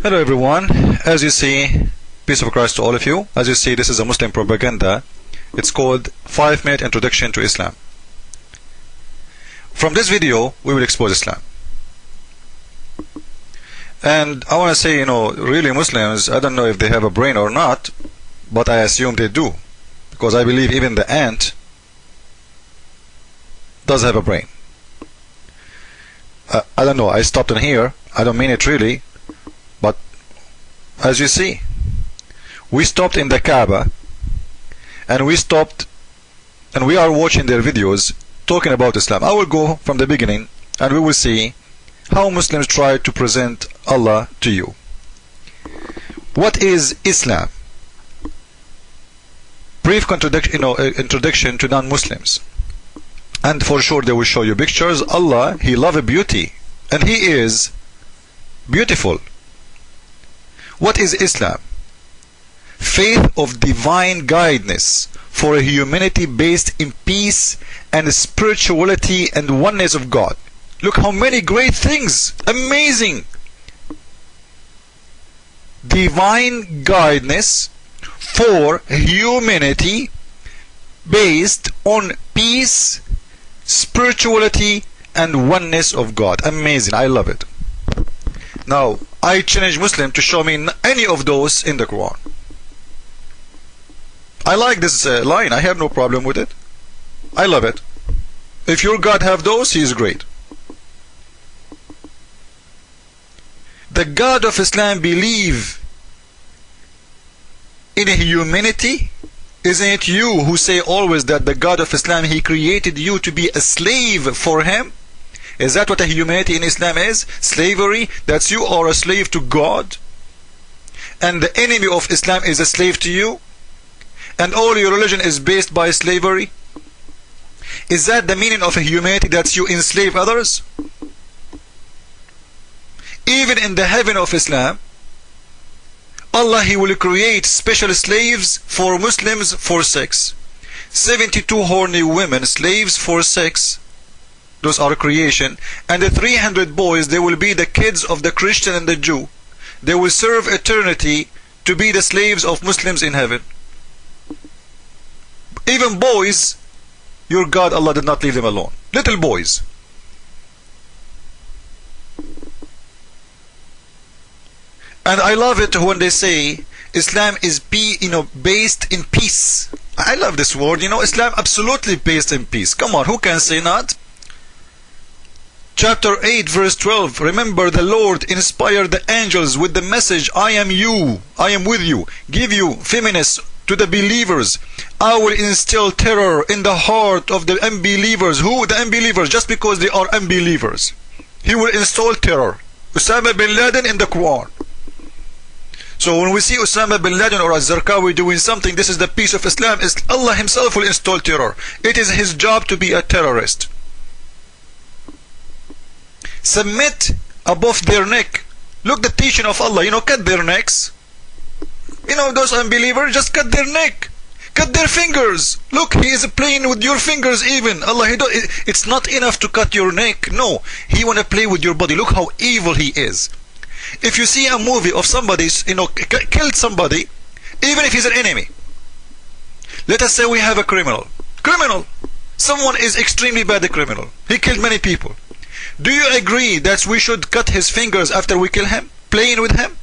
Hello everyone, as you see, peace of Christ to all of you. As you see, this is a Muslim propaganda. It's called 5-minute introduction to Islam. From this video, we will expose Islam. And I want to say, really Muslims, I don't know if they have a brain or not, but I assume they do. Because I believe even the ant does have a brain. I don't know, I stopped in here. I don't mean it really. But as you see, we stopped in the Kaaba and we are watching their videos talking about Islam. I will go from the beginning and we will see how Muslims try to present Allah to you. What is Islam? Brief introduction to non-Muslims. And for sure they will show you pictures. Allah, He loves beauty and He is beautiful. What is Islam? Faith of divine guidance for a humanity based in peace and spirituality and oneness of God. Look how many great things! Amazing! Divine guidance for humanity based on peace, spirituality and oneness of God. Amazing. I love it. Now, I challenge Muslim to show me any of those in the Quran. I like this line. I have no problem with it. I love it. If your God have those, He is great. The God of Islam believe in humanity. Isn't it you who say always that the God of Islam, He created you to be a slave for Him? Is that what a humanity in Islam is? Slavery? That you are a slave to God? And the enemy of Islam is a slave to you? And all your religion is based by slavery? Is that the meaning of a humanity, that you enslave others? Even in the heaven of Islam, Allah, He will create special slaves for Muslims for sex. 72 horny women, slaves for sex. Those are creation. And the 300 boys, they will be the kids of the Christian and the Jew. They will serve eternity to be the slaves of Muslims in heaven. Even boys, your God Allah did not leave them alone. Little boys. And I love it when they say Islam is based in peace. I love this word. Islam absolutely based in peace. Come on, who can say not? Chapter 8 verse 12. Remember, the Lord inspired the angels with the message, I am with you, give you firmness to the believers. I will instill terror in the heart of the unbelievers. Who? The unbelievers, just because they are unbelievers. He will install terror. Osama bin Laden in the Quran. So when we see Osama bin Laden or Az-Zarqawi doing something, this is the peace of Islam. Allah Himself will install terror. It is His job to be a terrorist. Submit above their neck. Look, the teaching of Allah, cut their necks. Those unbelievers, just cut their neck. Cut their fingers. Look, He is playing with your fingers even. Allah, it's not enough to cut your neck. No, He want to play with your body. Look how evil He is. If you see a movie of somebody, killed somebody, even if he's an enemy. Let us say we have a criminal. Someone is extremely bad, a criminal. He killed many people. Do you agree that we should cut his fingers after we kill him? Playing with him?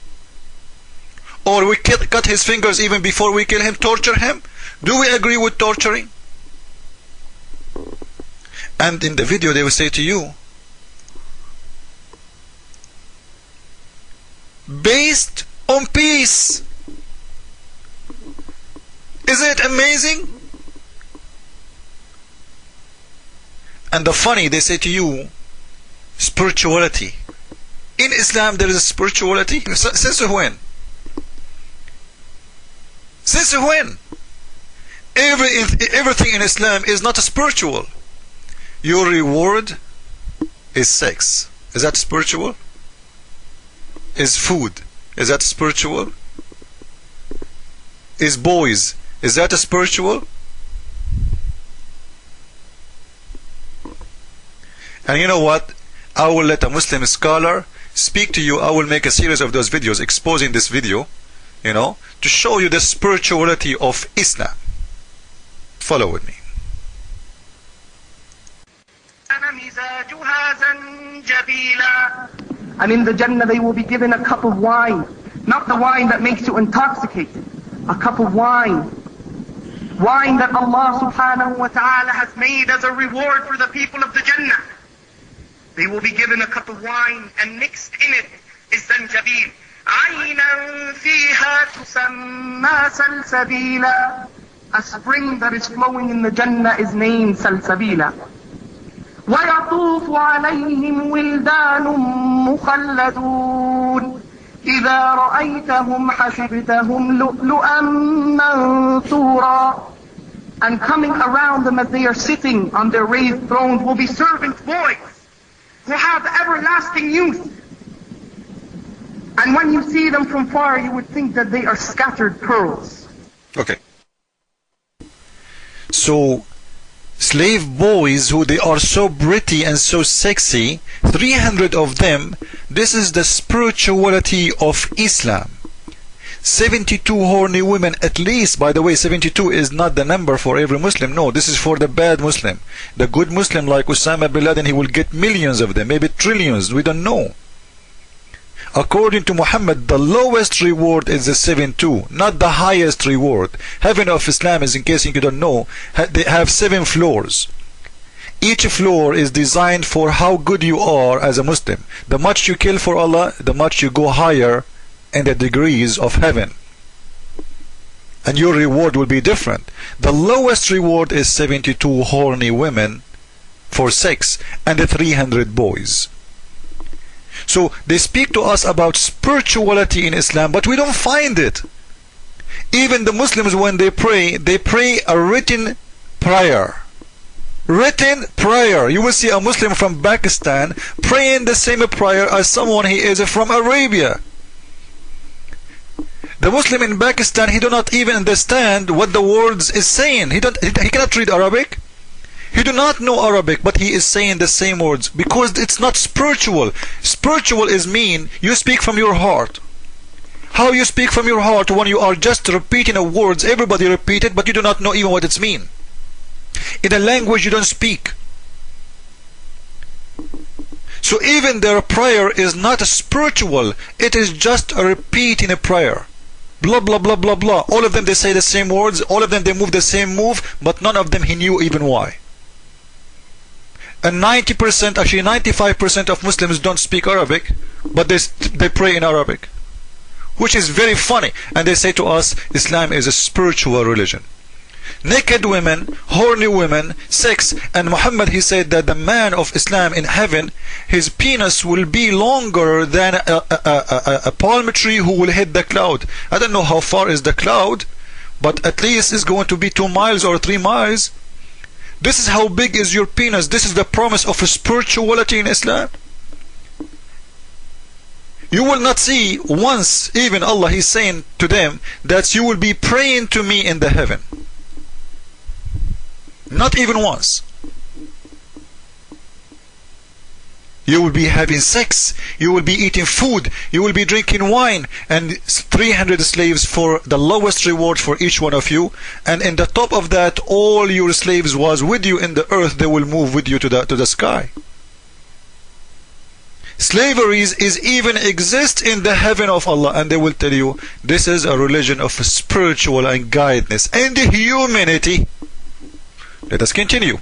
Or we cut his fingers even before we kill him, torture him? Do we agree with torturing? And in the video they will say to you, based on peace. Isn't it amazing? And the funny, they say to you, spirituality. In Islam there is a spirituality? Since when? Since when? Everything in Islam is not spiritual. Your reward is sex. Is that spiritual? Is food? Is that spiritual? Is boys? Is that spiritual? And you know what? I will let a Muslim scholar speak to you, I will make a series of those videos exposing this video, to show you the spirituality of Islam. Follow with me. And in the Jannah they will be given a cup of wine, not the wine that makes you intoxicated, a cup of wine that Allah subhanahu wa ta'ala has made as a reward for the people of the Jannah. They will be given a cup of wine, and mixed in it is zanjabil. عَيْنًا فِيهَا تُسَمَّى سَلْسَبِيلًا. A spring that is flowing in the Jannah is named Salsabila. وَيَطُوفُ عَلَيْهِمْ وِلْدَانٌ مُخَلَّدُونَ إِذَا رَأَيْتَهُمْ حَسِبْتَهُمْ لُؤْلُؤًا مَنْثُورًا. And coming around them as they are sitting on their raised thrones will be servant boys who have everlasting youth. And when you see them from far, you would think that they are scattered pearls. Okay. So, slave boys who they are so pretty and so sexy, 300 of them, this is the spirituality of Islam. 72 horny women at least. By the way, 72 is not the number for every Muslim. No, this is for the bad Muslim. The good Muslim like Osama bin Laden, he will get millions of them, maybe trillions, we don't know. According to Muhammad, the lowest reward is the 72, not the highest reward. Heaven of Islam is, in case you don't know, they have 7 floors. Each floor is designed for how good you are as a Muslim. The much you kill for Allah, the much you go higher in the degrees of heaven. And your reward will be different. The lowest reward is 72 horny women for sex and the 300 boys. So they speak to us about spirituality in Islam, but we don't find it. Even the Muslims, when they pray a written prayer. Written prayer. You will see a Muslim from Pakistan praying the same prayer as someone he is from Arabia. The Muslim in Pakistan, he do not even understand what the words is saying. He cannot read Arabic. He do not know Arabic, but he is saying the same words because it's not spiritual. Spiritual is mean you speak from your heart. How you speak from your heart when you are just repeating a words, everybody repeat it, but you do not know even what it's mean. In a language you don't speak. So even their prayer is not spiritual, it is just a repeating a prayer. Blah blah blah blah blah. All of them they say the same words, all of them they move the same move, but none of them he knew even why. And 90%, actually 95% of Muslims don't speak Arabic, but they pray in Arabic, which is very funny. And they say to us, Islam is a spiritual religion. Naked women, horny women, sex, and Muhammad, he said that the man of Islam in heaven, his penis will be longer than a palm tree who will hit the cloud. I don't know how far is the cloud, but at least it's going to be 2 miles or 3 miles. This is how big is your penis. This is the promise of spirituality in Islam. You will not see once, even Allah, He's saying to them that you will be praying to me in the heaven. Not even once. You will be having sex, you will be eating food, you will be drinking wine, and 300 slaves for the lowest reward for each one of you. And in the top of that, all your slaves was with you in the earth, they will move with you to the sky. Slavery is even exist in the heaven of Allah, and they will tell you this is a religion of spiritual and guidance and humanity. Let us continue.